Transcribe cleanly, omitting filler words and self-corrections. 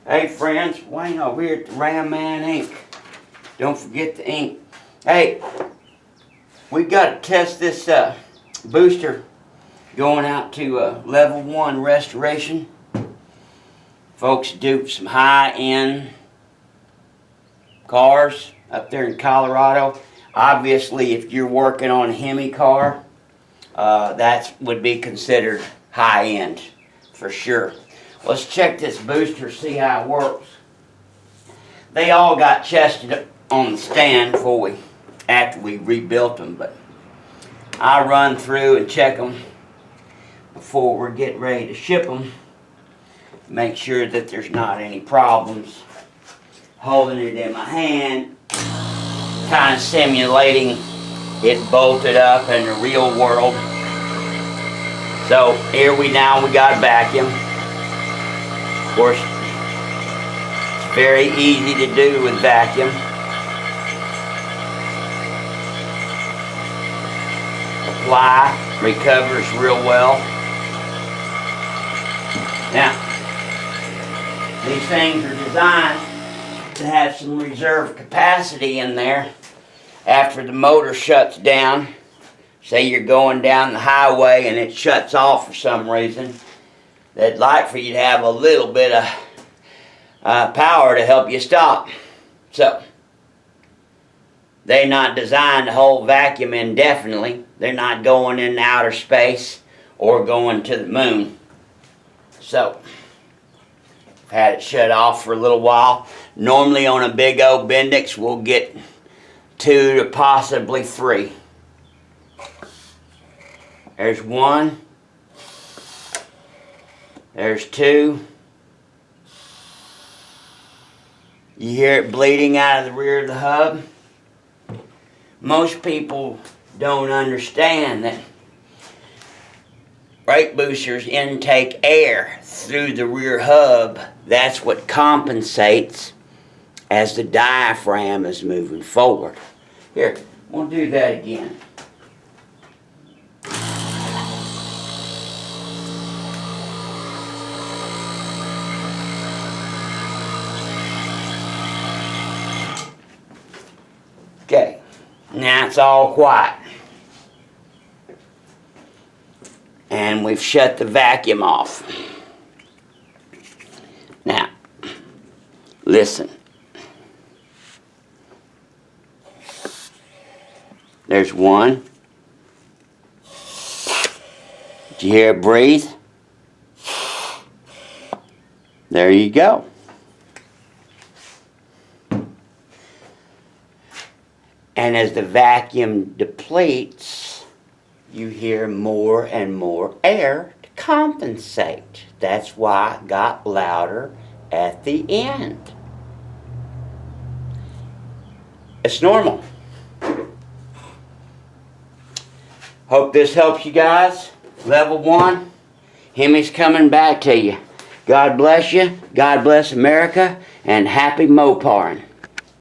Hey friends, Wayne over here at the Ram Man Inc. Don't forget the ink. Hey, we got to test this booster going out to level 1 restoration. Folks do some high-end cars up there in Colorado. Obviously, if you're working on a Hemi car, that would be considered high-end for sure. Let's check this booster, see how it works. They all got chested on the stand after we rebuilt them, but I run through and check them before we're getting ready to ship them. Make sure that there's not any problems. Holding it in my hand, kind of simulating it bolted up in the real world. So here we got a vacuum. Of course, it's very easy to do with vacuum. Apply, recovers real well. Now, these things are designed to have some reserve capacity in there after the motor shuts down. Say you're going down the highway and it shuts off for some reason. They'd like for you to have a little bit of power to help you stop. So, they're not designed to hold vacuum indefinitely. They're not going in outer space or going to the moon. So, I've had it shut off for a little while. Normally on a big old Bendix, we'll get 2 to possibly 3. There's 1. There's 2. You hear it bleeding out of the rear of the hub. Most people don't understand that brake boosters intake air through the rear hub. That's what compensates as the diaphragm is moving forward. Here, we'll do that again. Okay, now it's all quiet. And we've shut the vacuum off. Now, listen. There's 1. Did you hear it breathe? There you go. And as the vacuum depletes, you hear more and more air to compensate. That's why it got louder at the end. It's normal. Hope this helps you guys. Level 1, Hemi's coming back to you. God bless you. God bless America. And happy Moparing.